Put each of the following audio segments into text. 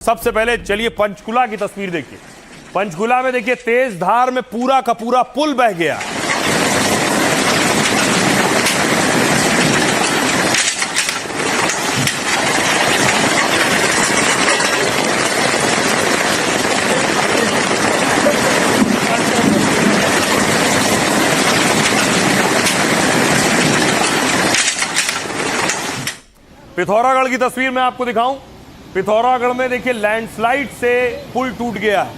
सबसे पहले चलिए पंचकुला की तस्वीर देखिए। पंचकुला में देखिए तेज धार में पूरा का पूरा पुल बह गया। पिथौरागढ़ की तस्वीर मैं आपको दिखाऊं। पिथौरागढ़ में देखिए लैंडस्लाइड से पुल टूट गया है।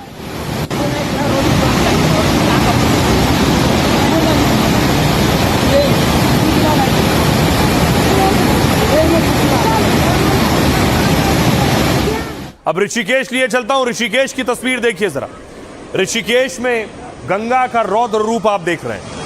अब ऋषिकेश लिए चलता हूं। ऋषिकेश की तस्वीर देखिए जरा। ऋषिकेश में गंगा का रौद्र रूप आप देख रहे हैं।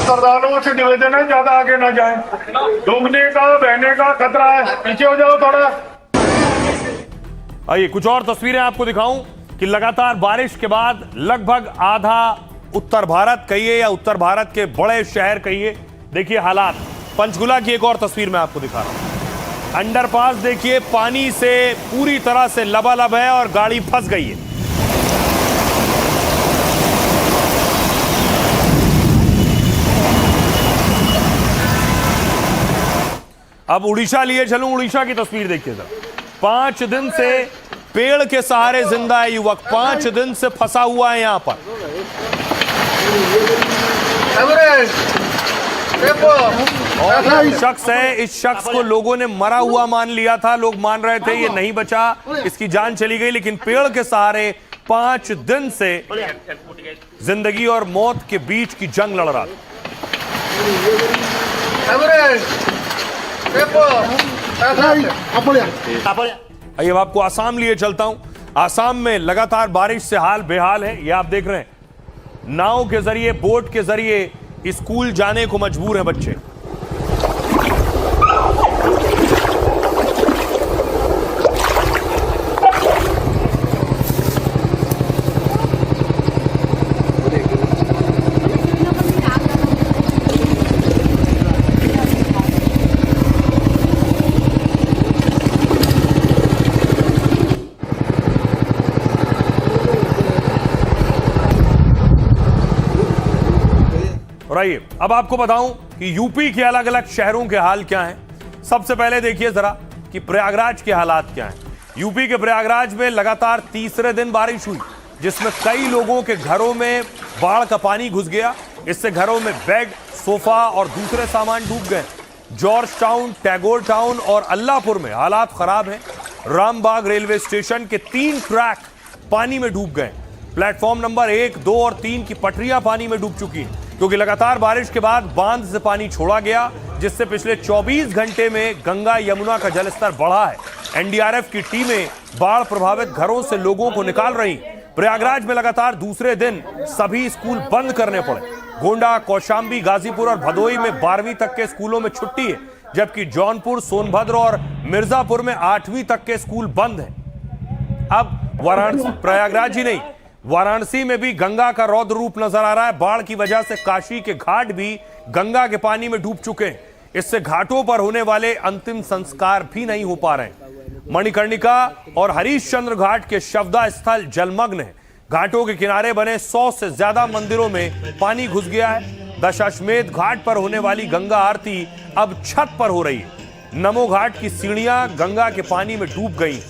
श्रद्धालुओं से निवेदन है ज्यादा आगे ना जाएं। डूबने का बहने का खतरा है, पीछे हो जाओ थोड़ा। आइए कुछ और तस्वीरें आपको दिखाऊं कि लगातार बारिश के बाद लगभग आधा उत्तर भारत कहिए या उत्तर भारत के बड़े शहर कहिए, देखिए हालात। पंचकुला की एक और तस्वीर मैं आपको दिखा रहा हूं। अंडरपास देखिए पानी से पूरी तरह से लबालब है और गाड़ी फंस गई है। अब उड़ीसा लिए चलूं। उड़ीसा की तस्वीर देखिए जरा। 5 दिन से पेड़ के सहारे जिंदा है युवक। 5 दिन से फंसा हुआ है यहां पर। और शख्स है, इस शख्स को लोगों ने मरा हुआ मान लिया था। लोग मान रहे थे ये नहीं बचा, इसकी जान चली गई, लेकिन पेड़ के सहारे 5 दिन से जिंदगी और मौत के बीच की जंग लड़ रहा था। आइए अब आपको आसाम लिए चलता हूं। आसाम में लगातार बारिश से हाल बेहाल है। ये आप देख रहे हैं, नाव के जरिए, बोट के जरिए स्कूल जाने को मजबूर हैं बच्चे। और आइए अब आपको बताऊं कि यूपी के अलग अलग शहरों के हाल क्या हैं। सबसे पहले देखिए जरा कि प्रयागराज के हालात क्या हैं। यूपी के प्रयागराज में लगातार तीसरे दिन बारिश हुई, जिसमें कई लोगों के घरों में बाढ़ का पानी घुस गया। इससे घरों में बेड, सोफा और दूसरे सामान डूब गए। जॉर्ज टाउन, टैगोर टाउन और अल्लाहपुर में हालात खराब हैं। रामबाग रेलवे स्टेशन के 3 ट्रैक पानी में डूब गए। प्लेटफॉर्म नंबर 1, 2 और 3 की पटरियां पानी में डूब चुकी हैं, क्योंकि लगातार बारिश के बाद बांध से पानी छोड़ा गया, जिससे पिछले 24 घंटे में गंगा यमुना का जलस्तर बढ़ा है। एनडीआरएफ की टीमें बाढ़ प्रभावित घरों से लोगों को निकाल रही। प्रयागराज में लगातार दूसरे दिन सभी स्कूल बंद करने पड़े। गोंडा, कौशाम्बी, गाजीपुर और भदोई में 12वीं तक के स्कूलों में छुट्टी है, जबकि जौनपुर, सोनभद्र और मिर्जापुर में 8वीं तक के स्कूल बंद हैं। अब वाराणसी, प्रयागराज ही नहीं, वाराणसी में भी गंगा का रौद्र रूप नजर आ रहा है। बाढ़ की वजह से काशी के घाट भी गंगा के पानी में डूब चुके हैं। इससे घाटों पर होने वाले अंतिम संस्कार भी नहीं हो पा रहे हैं। मणिकर्णिका और हरिश्चंद्र घाट के शवदा स्थल जलमग्न है। घाटों के किनारे बने 100 से ज्यादा मंदिरों में पानी घुस गया है। दशाश्वमेध घाट पर होने वाली गंगा आरती अब छत पर हो रही है। नमो घाट की सीढ़ियां गंगा के पानी में डूब गई।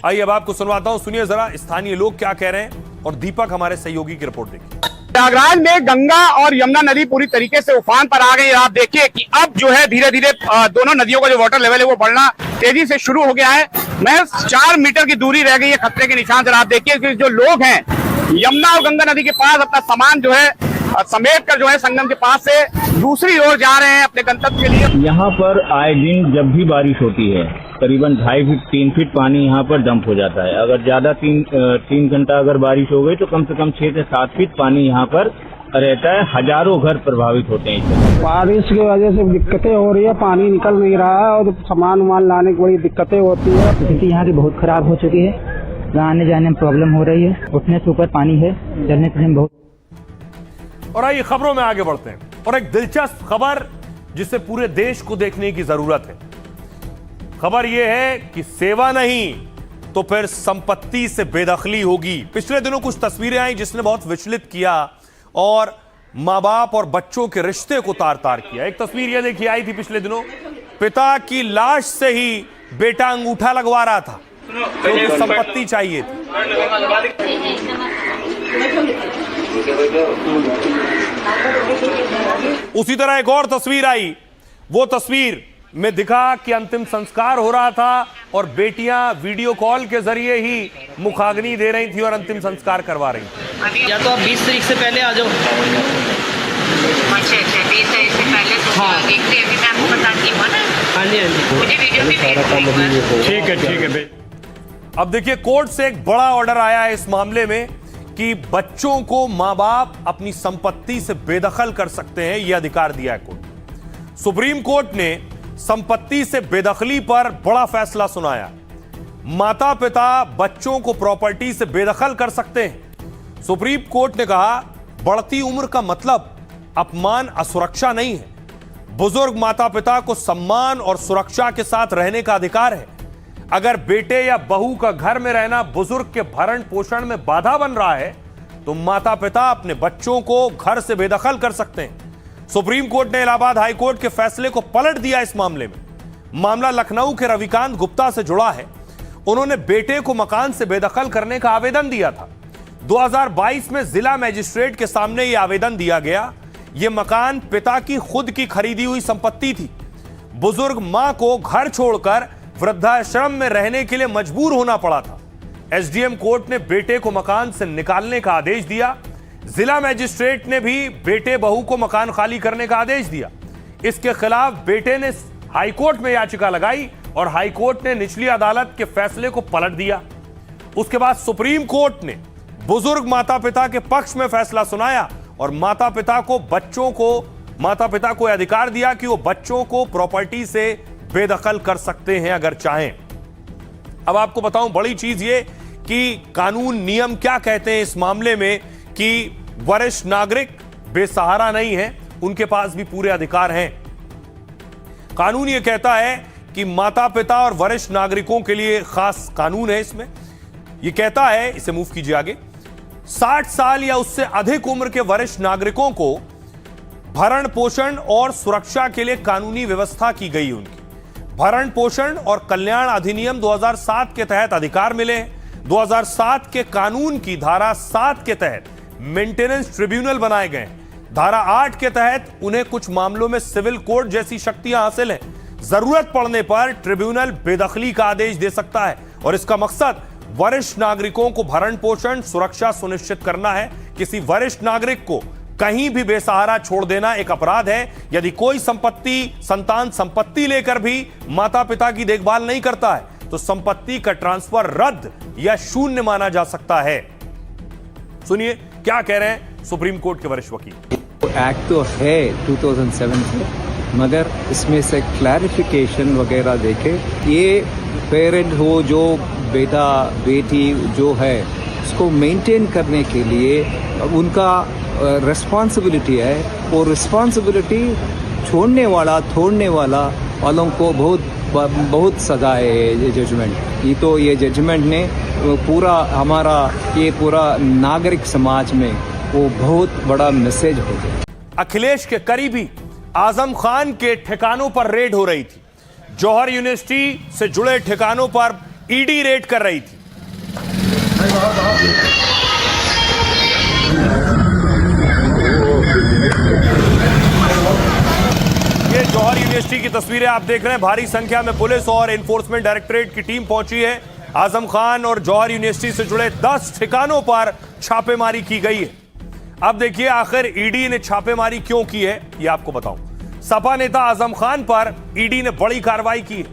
आइए अब आपको सुनवाता हूं, सुनिए जरा स्थानीय लोग क्या कह रहे हैं और दीपक हमारे सहयोगी की रिपोर्ट देखिए। प्रयागराज में गंगा और यमुना नदी पूरी तरीके से उफान पर आ गई। आप देखिए कि अब जो है धीरे धीरे दोनों नदियों का जो वाटर लेवल है वो बढ़ना तेजी से शुरू हो गया है। महज 4 मीटर की दूरी रह गई है खतरे के निशान से। आप देखिए कि जो लोग हैं यमुना और गंगा नदी के पास अपना सामान जो है समेट कर जो है संगम के पास से दूसरी ओर जा रहे हैं अपने गंतव्य के लिए। यहाँ पर आए दिन जब भी बारिश होती है करीबन 2.5 फीट 3 फीट पानी यहाँ पर डंप हो जाता है। अगर ज्यादा 3 घंटा अगर बारिश हो गई तो कम से कम 6 से 7 फीट पानी यहाँ पर रहता है। हजारों घर प्रभावित होते हैं। बारिश की वजह से दिक्कतें हो रही है, पानी निकल नहीं रहा है और सामान वामान लाने की बड़ी दिक्कतें होती है। स्थिति यहाँ की बहुत खराब हो चुकी है। जहाँ आने जाने में प्रॉब्लम हो रही है। उठने से ऊपर पानी है, चलने फिरने में बहुत। और आइए खबरों में आगे बढ़ते हैं और एक दिलचस्प खबर जिसे पूरे देश को देखने की जरूरत है। खबर यह है कि सेवा नहीं तो फिर संपत्ति से बेदखली होगी। पिछले दिनों कुछ तस्वीरें आई जिसने बहुत विचलित किया और मां बाप और बच्चों के रिश्ते को तार तार किया। एक तस्वीर यह देखिए आई थी पिछले दिनों, पिता की लाश से ही बेटा अंगूठा लगवा रहा था क्योंकि संपत्ति चाहिए थी। उसी तरह एक और तस्वीर आई, वो तस्वीर में दिखा कि अंतिम संस्कार हो रहा था और बेटियां वीडियो कॉल के जरिए ही मुखाग्नि दे रही थी और अंतिम संस्कार करवा रही थी। या तो आप 20 तारीख से पहले आ जाओ। अच्छा 20 तारीख से पहले तो हाँ। देखते हैं, अभी मैं आपको बताती हूँ ना। हाँ जी, हाँ जी। मुझे वीडियो भी भेज। ठीक है। अब देखिए कोर्ट से एक बड़ा ऑर्डर आया है इस मामले में कि बच्चों को मां बाप अपनी संपत्ति से बेदखल कर सकते हैं, यह अधिकार दिया है कोर्ट। सुप्रीम कोर्ट ने संपत्ति से बेदखली पर बड़ा फैसला सुनाया। माता पिता बच्चों को प्रॉपर्टी से बेदखल कर सकते हैं। सुप्रीम कोर्ट ने कहा बढ़ती उम्र का मतलब अपमान असुरक्षा नहीं है। बुजुर्ग माता पिता को सम्मान और सुरक्षा के साथ रहने का अधिकार है। अगर बेटे या बहू का घर में रहना बुजुर्ग के भरण पोषण में बाधा बन रहा है तो माता पिता अपने बच्चों को घर से बेदखल कर सकते हैं। सुप्रीम कोर्ट ने इलाहाबाद हाई कोर्ट के फैसले को पलट दिया। इस मामले में मामला लखनऊ के रविकांत गुप्ता से जुड़ा है। उन्होंने बेटे को मकान से बेदखल करने का आवेदन दिया था। 2022 में जिला मजिस्ट्रेट के सामने यह आवेदन दिया गया। यह मकान पिता की खुद की खरीदी हुई संपत्ति थी। बुजुर्ग मां को घर छोड़कर वृद्धाश्रम में रहने के लिए मजबूर होना पड़ा था। एसडीएम कोर्ट ने बेटे को मकान से निकालने का आदेश दिया। जिला मजिस्ट्रेट ने भी बेटे बहू को मकान खाली करने का आदेश दिया। इसके खिलाफ बेटे ने हाईकोर्ट में याचिका लगाई और हाईकोर्ट ने निचली अदालत के फैसले को पलट दिया। उसके बाद सुप्रीम कोर्ट ने बुजुर्ग माता पिता के पक्ष में फैसला सुनाया और माता पिता को अधिकार दिया कि वो बच्चों को प्रॉपर्टी से बेदखल कर सकते हैं अगर चाहें। अब आपको बताऊं बड़ी चीज ये कि कानून नियम क्या कहते हैं इस मामले में कि वरिष्ठ नागरिक बेसहारा नहीं है, उनके पास भी पूरे अधिकार हैं। कानून यह कहता है कि माता पिता और वरिष्ठ नागरिकों के लिए खास कानून है। इसमें यह कहता है, इसे मूव कीजिए आगे, 60 साल या उससे अधिक उम्र के वरिष्ठ नागरिकों को भरण पोषण और सुरक्षा के लिए कानूनी व्यवस्था की गई। उनकी भरण पोषण और कल्याण अधिनियम 2007 के तहत अधिकार मिले हैं। 2007 के कानून की धारा 7 के तहत मेंटेनेंस ट्रिब्यूनल बनाए गए। धारा 8 के तहत उन्हें कुछ मामलों में सिविल कोर्ट जैसी शक्तियां हासिल हैं। जरूरत पड़ने पर ट्रिब्यूनल बेदखली का आदेश दे सकता है और इसका मकसद वरिष्ठ नागरिकों को भरण पोषण सुरक्षा सुनिश्चित करना है। किसी वरिष्ठ नागरिक को कहीं भी बेसहारा छोड़ देना एक अपराध है। यदि कोई संतान संपत्ति लेकर भी माता पिता की देखभाल नहीं करता है तो संपत्ति का ट्रांसफर रद्द या शून्य माना जा सकता है। सुनिए क्या कह रहे हैं सुप्रीम कोर्ट के वरिष्ठ वकील। एक्ट तो है 2007 से, मगर इसमें से क्लैरिफिकेशन वगैरह देखे, ये पेरेंट हो जो बेटा बेटी जो है उसको मेंटेन करने के लिए उनका रिस्पॉन्सिबिलिटी है। और रिस्पॉन्सिबिलिटी छोड़ने वाला वालों को बहुत सजा है ये जजमेंट। ये जजमेंट ने पूरा हमारा ये पूरा नागरिक समाज में वो बहुत बड़ा मैसेज हो गया। अखिलेश के करीबी आजम खान के ठिकानों पर रेड हो रही थी। जौहर यूनिवर्सिटी से जुड़े ठिकानों पर ईडी रेड कर रही थी। ये जौहर यूनिवर्सिटी की तस्वीरें आप देख रहे हैं। भारी संख्या में पुलिस और एनफोर्समेंट डायरेक्टरेट की टीम पहुंची है। आजम खान और जौहर यूनिवर्सिटी से जुड़े 10 ठिकानों पर छापेमारी की गई है। अब देखिए आखिर ईडी ने छापेमारी क्यों की है, ये आपको बताऊं। सपा नेता आजम खान पर ईडी ने बड़ी कार्रवाई की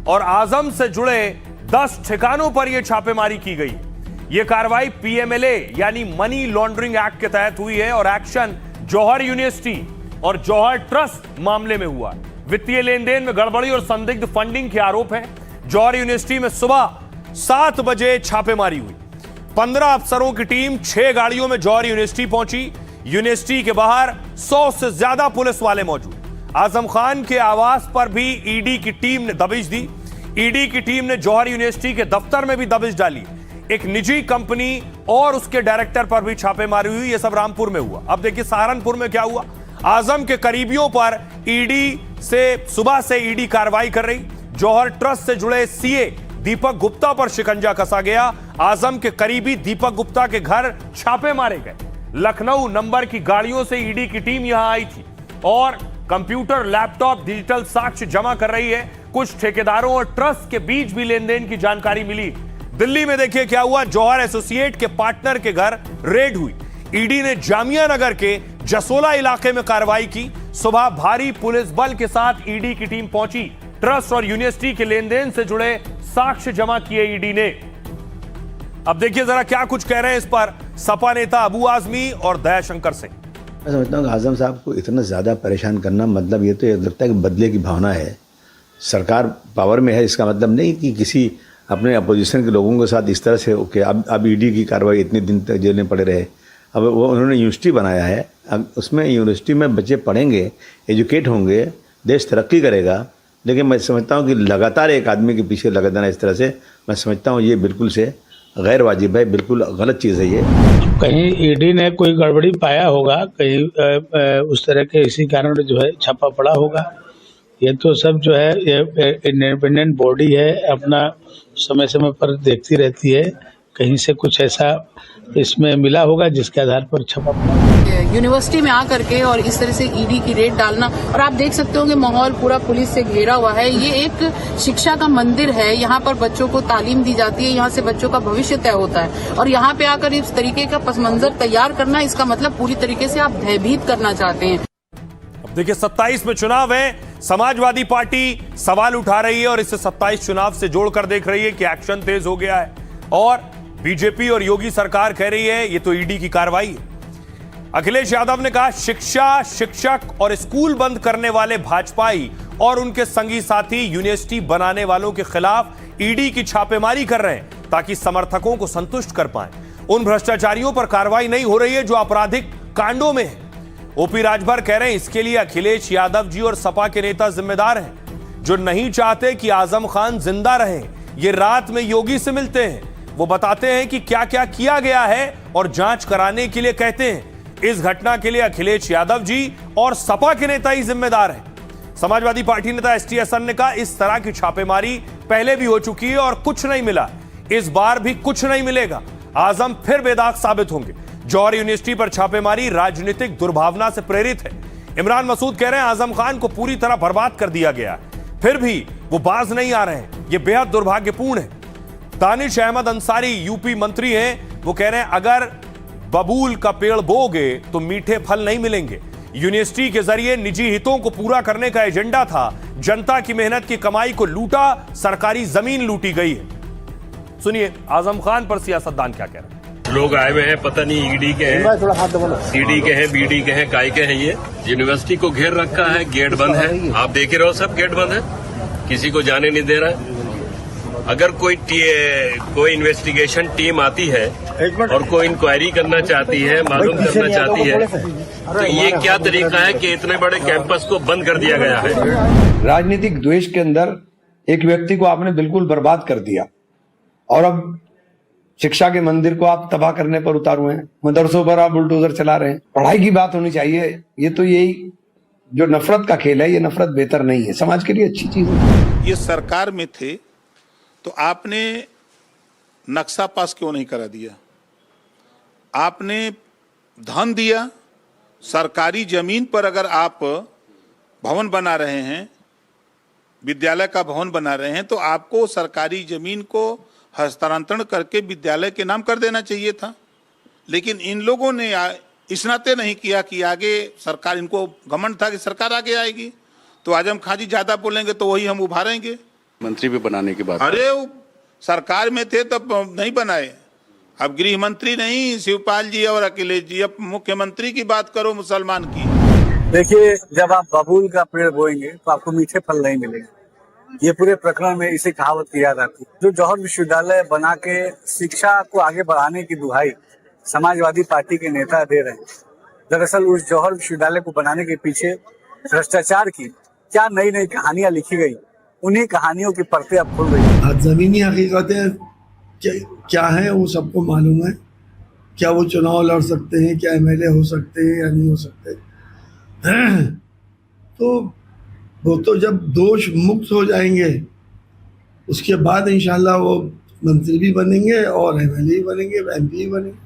और आजम से जुड़े 10 ठिकानों पर यह छापेमारी की गई। यह कार्रवाई पीएमएलए यानी मनी लॉन्ड्रिंग एक्ट के तहत हुई है और एक्शन जौहर यूनिवर्सिटी और जौहर ट्रस्ट मामले में हुआ। वित्तीय लेन देन में गड़बड़ी और संदिग्ध फंडिंग के आरोप हैं। जौहर यूनिवर्सिटी में सुबह 7 बजे छापेमारी हुई। 15 अफसरों की टीम 6 गाड़ियों में जौहर यूनिवर्सिटी पहुंची। यूनिवर्सिटी के बाहर 100 से ज्यादा पुलिस वाले मौजूद। आजम खान के आवास पर भी ईडी की टीम ने दबिश दी। ईडी की टीम ने जौहर यूनिवर्सिटी के दफ्तर में भी दबिश डाली। एक निजी कंपनी और उसके डायरेक्टर पर भी छापेमारी हुई। यह सब रामपुर में हुआ। अब देखिए सहारनपुर में क्या हुआ। आजम के करीबियों पर ईडी से सुबह से ईडी कार्रवाई कर रही। जौहर ट्रस्ट से जुड़े सीए दीपक गुप्ता पर शिकंजा कसा गया। आजम के करीबी दीपक गुप्ता के घर छापे मारे गए। लखनऊ नंबर की गाड़ियों से ईडी की टीम यहां आई थी और कंप्यूटर, लैपटॉप, डिजिटल साक्ष्य जमा कर रही है। कुछ ठेकेदारों और ट्रस्ट के बीच भी लेन देन की जानकारी मिली। दिल्ली में देखिए क्या हुआ। जौहर एसोसिएट के पार्टनर के घर रेड हुई। ईडी ने जामिया नगर के जसोला इलाके में कार्रवाई की। सुबह भारी पुलिस बल के साथ ईडी की टीम पहुंची। ट्रस्ट और यूनिवर्सिटी के लेन देन से जुड़े साक्ष्य जमा किए ईडी ने। अब देखिए जरा क्या कुछ कह रहे हैं इस पर सपा नेता अबू आजमी और दयाशंकर सिंह। मैं समझता हूँ कि आजम साहब को इतना ज़्यादा परेशान करना, मतलब ये तो लगता है कि बदले की भावना है। सरकार पावर में है, इसका मतलब नहीं कि किसी अपने अपोजिशन के लोगों के साथ इस तरह से ओके अब ईडी की कार्रवाई इतने दिन तक जेल में पड़े रहे। अब वो उन्होंने यूनिवर्सिटी बनाया है, अब उसमें यूनिवर्सिटी में बच्चे पढ़ेंगे, एजुकेट होंगे, देश तरक्की करेगा। लेकिन मैं समझता हूँ कि लगातार एक आदमी के पीछे लगा देना इस तरह से, मैं समझता हूँ ये बिल्कुल से गैर वाजिब है, बिल्कुल गलत चीज़ है ये। कहीं ईडी ने कोई गड़बड़ी पाया होगा, कहीं उस तरह के इसी कारण जो है छापा पड़ा होगा। ये तो सब जो है ये इंडिपेंडेंट बॉडी है, अपना समय समय पर देखती रहती है। कहीं से कुछ ऐसा इसमें मिला होगा जिसके आधार पर छापा पड़ा। यूनिवर्सिटी में आकर के और इस तरह से ईडी की रेड डालना, और आप देख सकते होंगे माहौल पूरा पुलिस से घेरा हुआ है। ये एक शिक्षा का मंदिर है, यहाँ पर बच्चों को तालीम दी जाती है, यहाँ से बच्चों का भविष्य तय होता है। और यहाँ पे आकर इस तरीके का पस मंजर तैयार करना, इसका मतलब पूरी तरीके से आप भयभीत करना चाहते हैं। अब देखिए 27 में चुनाव है। समाजवादी पार्टी सवाल उठा रही है और इसे 27 चुनाव से जोड़कर देख रही है कि एक्शन तेज हो गया है। और बीजेपी और योगी सरकार कह रही है ये तो ईडी की कार्रवाई है। अखिलेश यादव ने कहा शिक्षा, शिक्षक और स्कूल बंद करने वाले भाजपाई और उनके संगी साथी यूनिवर्सिटी बनाने वालों के खिलाफ ईडी की छापेमारी कर रहे हैं ताकि समर्थकों को संतुष्ट कर पाए। उन भ्रष्टाचारियों पर कार्रवाई नहीं हो रही है जो आपराधिक कांडों में है। ओपी राजभर कह रहे हैं इसके लिए अखिलेश यादव जी और सपा के नेता जिम्मेदार हैं, जो नहीं चाहते कि आजम खान जिंदा रहे। ये रात में योगी से मिलते हैं, वो बताते हैं कि क्या क्या किया गया है और जांच कराने के लिए कहते हैं। इस घटना के लिए अखिलेश यादव जी और सपा के नेता ही जिम्मेदार हैं। समाजवादी पार्टी नेता एसटी हसन ने कहा इस तरह की छापेमारी पहले भी हो चुकी है और कुछ नहीं मिला, इस बार भी कुछ नहीं मिलेगा। आजम फिर बेदाग साबित होंगे। जौहर यूनिवर्सिटी पर छापेमारी राजनीतिक दुर्भावना से प्रेरित है। इमरान मसूद कह रहे हैं आजम खान को पूरी तरह बर्बाद कर दिया गया है, फिर भी वो बाज नहीं आ रहे हैं। ये बेहद दुर्भाग्यपूर्ण है। दानिश अहमद अंसारी यूपी मंत्री हैं, वो कह रहे हैं अगर बबूल का पेड़ बोगे तो मीठे फल नहीं मिलेंगे। यूनिवर्सिटी के जरिए निजी हितों को पूरा करने का एजेंडा था। जनता की मेहनत की कमाई को लूटा, सरकारी जमीन लूटी गई है। सुनिए आजम खान पर सियासतदान क्या कह रहे हैं। लोग आए हुए हैं, पता नहीं ईडी के हैं, सीडी के हैं, बीडी के हैं, काय के हैं। ये यूनिवर्सिटी को घेर रखा है, गेट बंद है। आप देख ही रहो, सब गेट बंद है, किसी को जाने नहीं दे रहा है। अगर कोई इन्वेस्टिगेशन टीम आती है और कोई इंक्वायरी करना चाहती है, मालूम करना चाहती है, तो ये क्या तरीका है कि इतने बड़े कैंपस को बंद कर दिया गया है। राजनीतिक द्वेष के अंदर एक व्यक्ति को आपने बिल्कुल बर्बाद कर दिया और अब शिक्षा के मंदिर को आप तबाह करने पर उतार हुए हैं। मदरसों पर आप बुलडोजर चला रहे हैं। पढ़ाई की बात होनी चाहिए। ये तो यही जो नफरत का खेल है, ये नफरत बेहतर नहीं है, समाज के लिए अच्छी चीज है। ये सरकार में थे तो आपने नक्शा पास क्यों नहीं करा दिया? आपने धन दिया। सरकारी जमीन पर अगर आप भवन बना रहे हैं, विद्यालय का भवन बना रहे हैं, तो आपको सरकारी जमीन को हस्तांतरण करके विद्यालय के नाम कर देना चाहिए था। लेकिन इन लोगों ने इस नाते नहीं किया कि आगे सरकार, इनको घमंड था कि सरकार आगे आएगी तो आजम खान जी ज्यादा बोलेंगे तो वही हम उभारेंगे। मंत्री भी बनाने की बात, अरे सरकार में थे तब नहीं बनाए। अब गृह मंत्री नहीं, शिवपाल जी और अखिलेश जी, अब मुख्यमंत्री की बात करो मुसलमान की। देखिए, जब आप बबूल का पेड़ बोएंगे तो आपको मीठे फल नहीं मिलेंगे। ये पूरे प्रकरण में इसी कहावत की याद आती है। जो जौहर विश्वविद्यालय बना के शिक्षा को आगे बढ़ाने की दुहाई समाजवादी पार्टी के नेता दे रहे हैं, दरअसल उस जौहर विश्वविद्यालय को बनाने के पीछे भ्रष्टाचार की क्या नई नई कहानियां लिखी गई, उन्हीं कहानियों की परतें अब खुल गई। जमीनी हकीकतें क्या है वो सबको मालूम है। क्या वो चुनाव लड़ सकते हैं, क्या एमएलए हो सकते हैं या नहीं हो सकते। तो वो तो जब दोष मुक्त हो जाएंगे उसके बाद इंशाल्लाह वो मंत्री भी बनेंगे और एमएलए भी बनेंगे, एमपी भी बनेंगे।